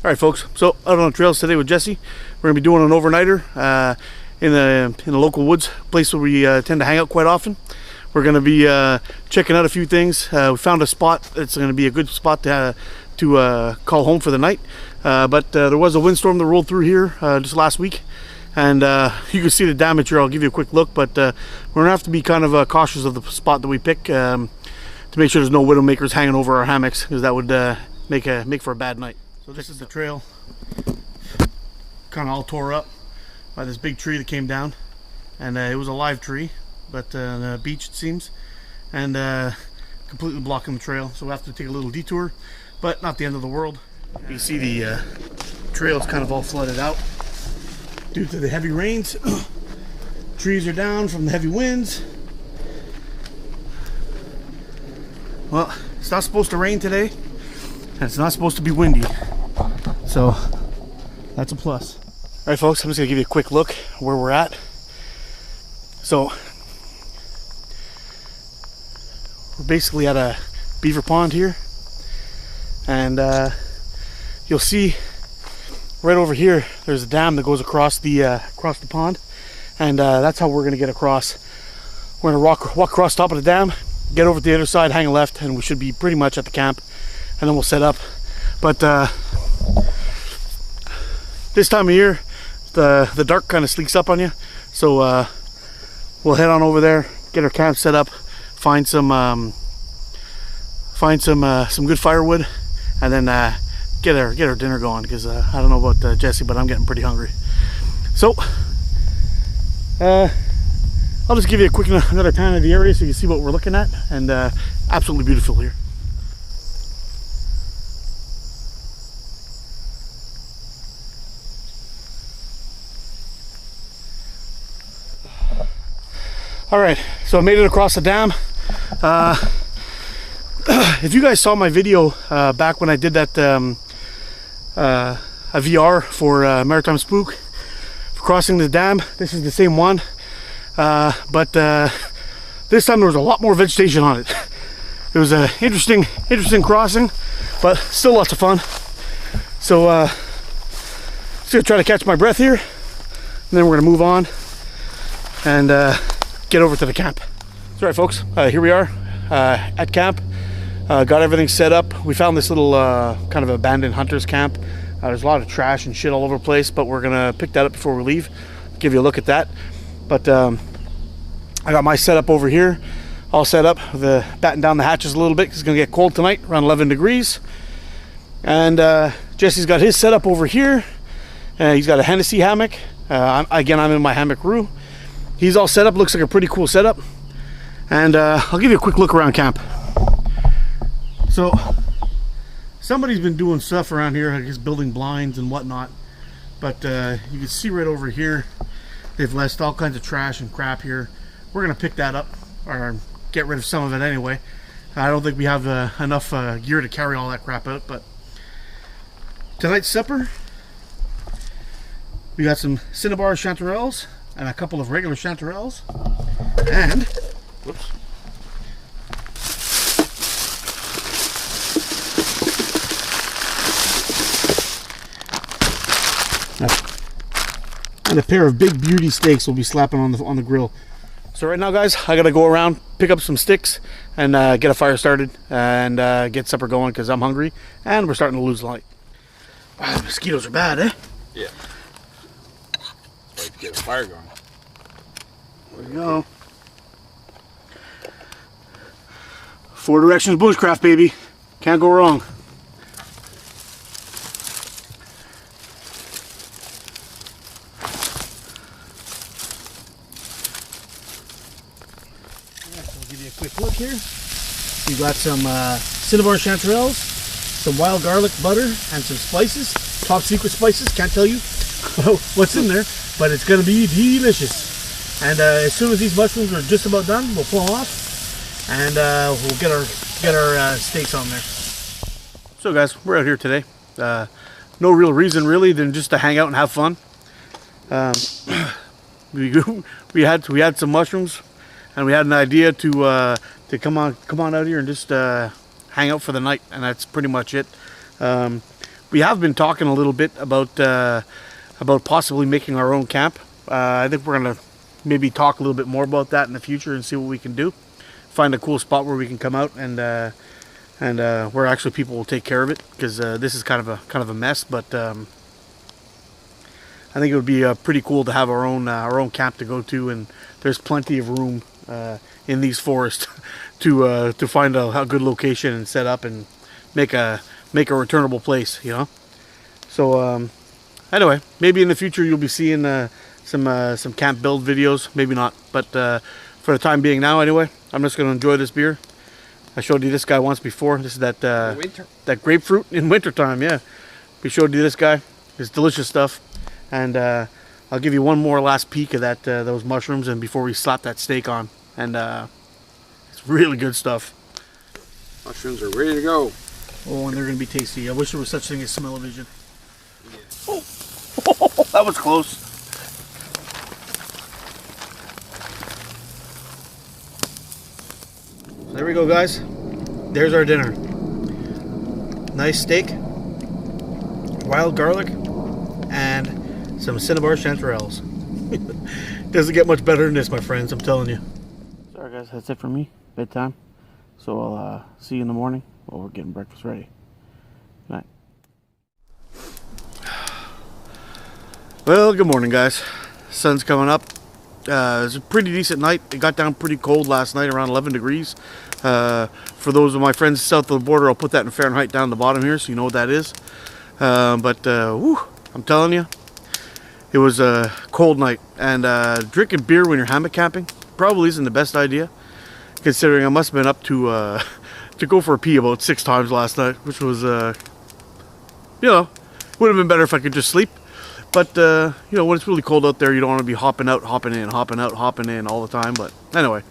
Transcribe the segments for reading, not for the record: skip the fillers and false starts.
All right, folks. So out on the trails today with Jesse. We're gonna be doing an overnighter in the local woods, place where we tend to hang out quite often. We're gonna be checking out a few things. We found a spot that's gonna be a good spot to call home for the night. But there was a windstorm that rolled through here just last week, and you can see the damage here. I'll give you a quick look, but we're gonna have to be kind of cautious of the spot that we pick to make sure there's no widowmakers hanging over our hammocks, because that would make for a bad night. So this is the trail, kind of all tore up by this big tree that came down, and it was a live tree, but on the beach it seems, and completely blocking the trail. So we'll have to take a little detour, but not the end of the world. You see the trail's kind of all flooded out due to the heavy rains. Trees are down from the heavy winds. Well, it's not supposed to rain today, and it's not supposed to be windy, so that's a plus. All right, folks, I'm just gonna give you a quick look where we're at. So we're basically at a beaver pond here, and you'll see right over here there's a dam that goes across the pond, and that's how we're gonna get across. We're gonna walk across the top of the dam, get over to the other side, hang a left, and we should be pretty much at the camp, and then we'll set up. But this time of year, the dark kind of sneaks up on you, so we'll head on over there, get our camp set up, find some good firewood, and then get our dinner going, because I don't know about Jesse, but I'm getting pretty hungry. So I'll just give you a quick another pan of the area so you can see what we're looking at, and absolutely beautiful here. All right, so I made it across the dam. If you guys saw my video back when I did that a VR for Maritime Spook for crossing the dam, this is the same one, but this time there was a lot more vegetation on it. It was an interesting crossing, but still lots of fun. So just gonna try to catch my breath here, and then we're gonna move on and get over to the camp. All right, folks, here we are at camp. Got everything set up. We found this little kind of abandoned hunter's camp. There's a lot of trash and shit all over the place, but we're gonna pick that up before we leave, give you a look at that. But I got my setup over here all set up, batten down the hatches a little bit. It's gonna get cold tonight, around 11 degrees. And Jesse's got his setup over here. He's got a Hennessy hammock. I'm in my hammock room. He's all set up, looks like a pretty cool setup. And I'll give you a quick look around camp. So somebody's been doing stuff around here, I guess building blinds and whatnot. But you can see right over here, they've left all kinds of trash and crap here. We're gonna pick that up, or get rid of some of it anyway. I don't think we have enough gear to carry all that crap out, but tonight's supper, we got some Cinnabar chanterelles and a couple of regular chanterelles, and whoops, and a pair of big beauty steaks we'll be slapping on the grill. So right now, guys, I gotta go around, pick up some sticks, and get a fire started and get supper going, because I'm hungry and we're starting to lose light. Wow, the mosquitoes are bad, eh? Yeah. Like, get a fire going. There we go. 4 Directions bushcraft, baby. Can't go wrong. I'll give you a quick look here. We've got some Cinnabar chanterelles, some wild garlic butter, and some spices. Top secret spices. Can't tell you what's in there, but it's gonna be delicious. And as soon as these mushrooms are just about done, we'll pull them off, and we'll get our steaks on there. So, guys, we're out here today. No real reason really than just to hang out and have fun. We had some mushrooms, and we had an idea to come on out here and just hang out for the night, and that's pretty much it. we have been talking a little bit about possibly making our own camp. I think we're gonna maybe talk a little bit more about that in the future and see what we can do. Find a cool spot where we can come out and where actually people will take care of it, because this is kind of a mess. But I think it would be pretty cool to have our own camp to go to, and there's plenty of room in these forests to find a good location and set up and make a returnable place, you know. So anyway, maybe in the future you'll be seeing some camp build videos, maybe not, but for the time being now anyway, I'm just going to enjoy this beer. I showed you this guy once before. This is that grapefruit in wintertime. Yeah, we showed you this guy. It's delicious stuff. And I'll give you one more last peek of those mushrooms, and before we slap that steak on. And it's really good stuff. Mushrooms are ready to go. Oh, and they're going to be tasty. I wish there was such thing as smell-o-vision. Yeah. Oh, that was close. So there we go, guys. There's our dinner. Nice steak, wild garlic, and some cinnabar chanterelles. Doesn't get much better than this, my friends, I'm telling you. Sorry guys, that's it for me. Bedtime. So I'll see you in the morning while we're getting breakfast ready. Good night. Well, good morning, guys. Sun's coming up. It was a pretty decent night. It got down pretty cold last night, around 11 degrees. For those of my friends south of the border, I'll put that in Fahrenheit down the bottom here so you know what that is. Whew, I'm telling you, it was a cold night. And drinking beer when you're hammock camping probably isn't the best idea, considering I must have been up to go for a pee about 6 times last night, which was, you know, would have been better if I could just sleep. But, you know, when it's really cold out there, you don't want to be hopping out, hopping in, hopping out, hopping in all the time. But anyway,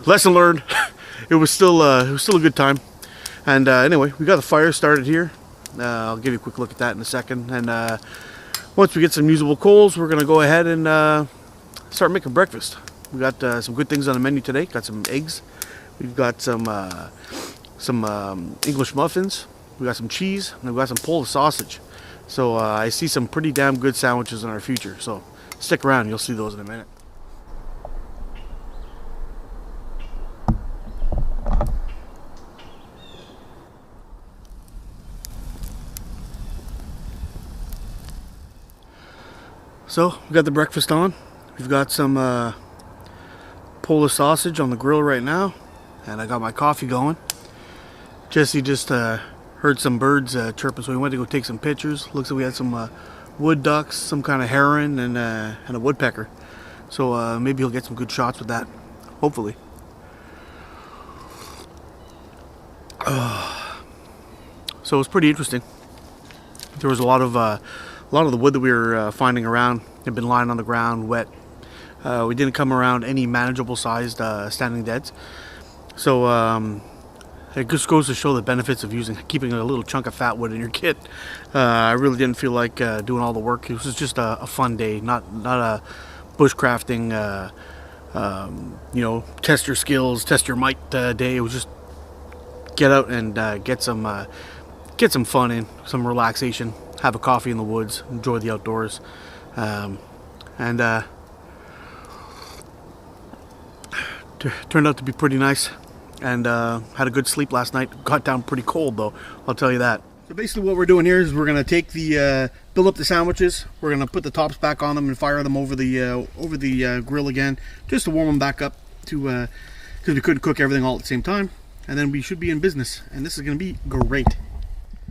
lesson learned. It was still a good time. And anyway, we got the fire started here. I'll give you a quick look at that in a second. And once we get some usable coals, we're going to go ahead and start making breakfast. We got some good things on the menu today. Got some eggs. We've got some English muffins. We got some cheese, and we've got some Polish sausage. So I see some pretty damn good sandwiches in our future. So stick around, you'll see those in a minute. So we got the breakfast on. We've got some Polish sausage on the grill right now, and I got my coffee going. Jesse just heard some birds chirping, so we went to go take some pictures. Looks like we had some wood ducks, some kind of heron, and a woodpecker. So maybe he'll get some good shots with that, hopefully. So it was pretty interesting. There was a lot of the wood that we were finding around had been lying on the ground, wet. We didn't come around any manageable sized standing deads. So it just goes to show the benefits of keeping a little chunk of fat wood in your kit. I really didn't feel like doing all the work. It was just a fun day, not a bushcrafting, you know, test your skills, test your might day. It was just get out and get some fun in, some relaxation, have a coffee in the woods, enjoy the outdoors, and turned out to be pretty nice. And had a good sleep last night. Got down pretty cold though, I'll tell you that. So basically what we're doing here is we're going to take build up the sandwiches. We're going to put the tops back on them and fire them over the grill again, just to warm them back up, because we couldn't cook everything all at the same time. And then we should be in business, and this is going to be great.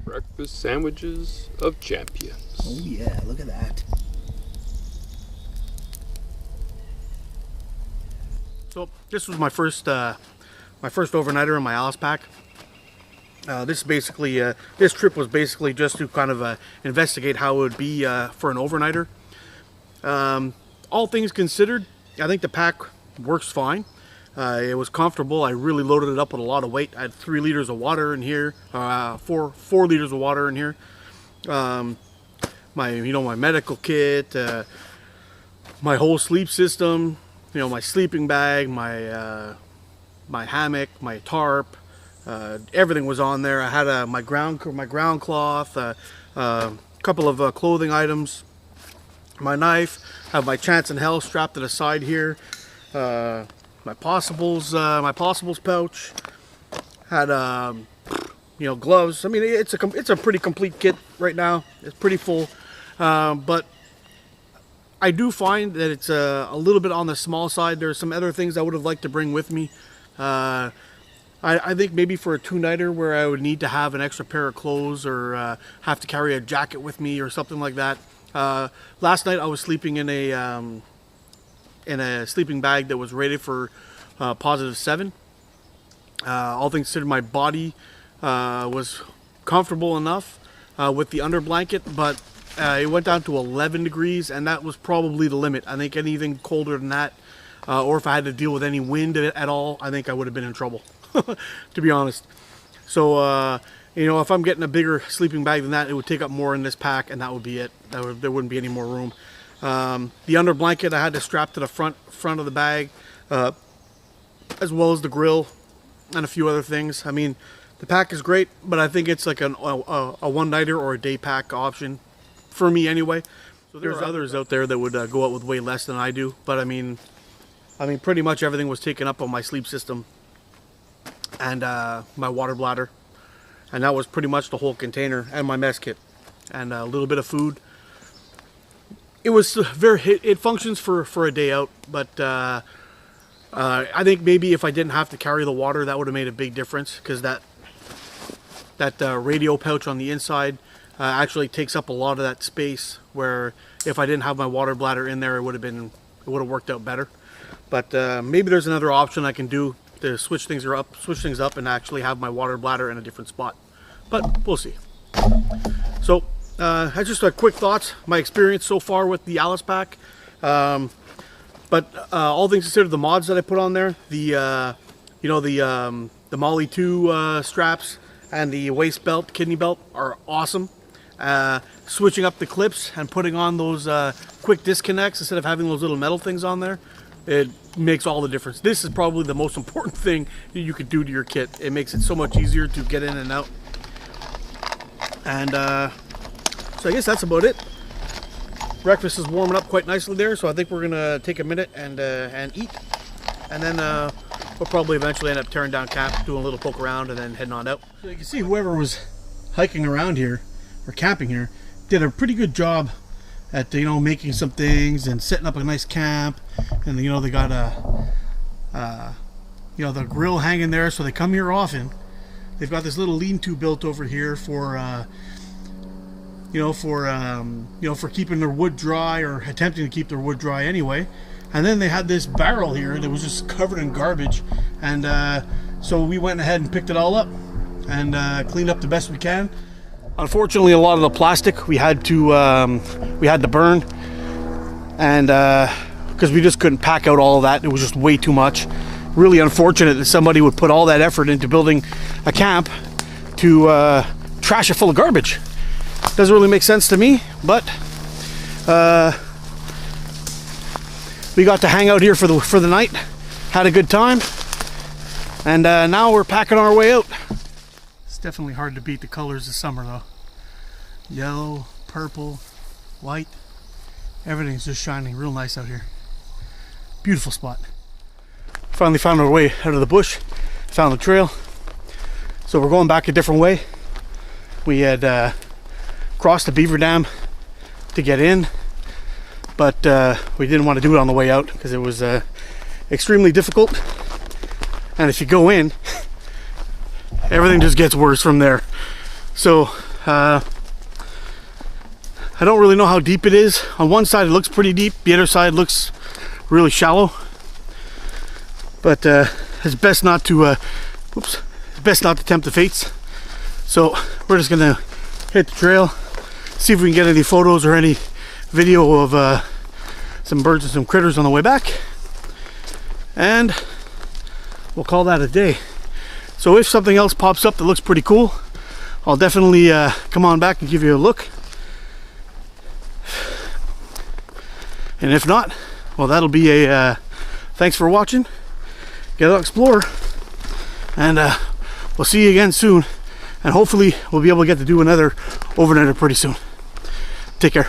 Breakfast sandwiches of champions. Oh yeah, look at that. So this was my first overnighter in my Alice pack. This trip was basically just to kind of investigate how it would be for an overnighter. All things considered, I think the pack works fine. It was comfortable. I really loaded it up with a lot of weight. I had 3 liters of water in here, 4 liters of water in here. My medical kit, my whole sleep system, my sleeping bag, my hammock, my tarp, Everything was on there. I had my ground cloth, a couple of clothing items, my knife, have my Chance in Hell strapped to the side here, my possibles pouch, had gloves. I mean, it's a pretty complete kit right now. It's pretty full, but I do find that it's a little bit on the small side. There's some other things I would have liked to bring with me. I think maybe for a two-nighter where I would need to have an extra pair of clothes or have to carry a jacket with me or something like that. Last night I was sleeping in a sleeping bag that was rated for +7. All things considered, my body was comfortable enough with the under blanket, but it went down to 11 degrees, and that was probably the limit. I think anything colder than that, or if I had to deal with any wind at all, I think I would have been in trouble, to be honest. So, if I'm getting a bigger sleeping bag than that, it would take up more in this pack, and that would be it. There wouldn't be any more room. The under blanket I had to strap to the front of the bag, as well as the grill and a few other things. I mean, the pack is great, but I think it's like a one-nighter or a day pack option for me anyway. So there's others out there that would go out with way less than I do, but I mean pretty much everything was taken up on my sleep system and my water bladder, and that was pretty much the whole container, and my mess kit and a little bit of food. It was it functions for a day out, but I think maybe if I didn't have to carry the water, that would have made a big difference, because that radio pouch on the inside actually takes up a lot of that space, where if I didn't have my water bladder in there, it would have worked out better. But maybe there's another option I can do to switch things up and actually have my water bladder in a different spot, but we'll see. So that's just a quick thoughts, my experience so far with the Alice pack. But all things considered, the mods that I put on there, the Molly 2 straps and the waist belt, kidney belt, are awesome. Switching up the clips and putting on those quick disconnects instead of having those little metal things on there, it makes all the difference. This is probably the most important thing that you could do to your kit. It makes it so much easier to get in and out. And so I guess that's about it. Breakfast is warming up quite nicely there, so I think we're gonna take a minute and eat, and then we'll probably eventually end up tearing down camp, doing a little poke around, and then heading on out. So you can see whoever was hiking around here or camping here did a pretty good job at making some things and setting up a nice camp, and they got the grill hanging there, so they come here often. They've got this little lean-to built over here for for keeping their wood dry, or attempting to keep their wood dry anyway. And then they had this barrel here that was just covered in garbage, and so we went ahead and picked it all up and cleaned up the best we can. Unfortunately, a lot of the plastic we had to burn, and because we just couldn't pack out all of that. It was just way too much. Really unfortunate that somebody would put all that effort into building a camp to trash it full of garbage. Doesn't really make sense to me, but we got to hang out here for the night, had a good time, and now we're packing our way out. It's definitely hard to beat the colors of summer though. Yellow, purple, white, everything's just shining real nice out here. Beautiful spot. Finally found our way out of the bush, found the trail, so we're going back a different way. We had crossed the beaver dam to get in, but we didn't want to do it on the way out because it was extremely difficult, and if you go in, everything just gets worse from there. So I don't really know how deep it is. On one side it looks pretty deep, the other side looks really shallow, but it's best not to tempt the fates. So we're just gonna hit the trail, see if we can get any photos or any video of some birds and some critters on the way back, and we'll call that a day. So if something else pops up that looks pretty cool, I'll definitely come on back and give you a look, and if not, well, that'll be a thanks for watching. Get out, explore, and we'll see you again soon, and hopefully we'll be able to get to do another overnighter pretty soon. Take care.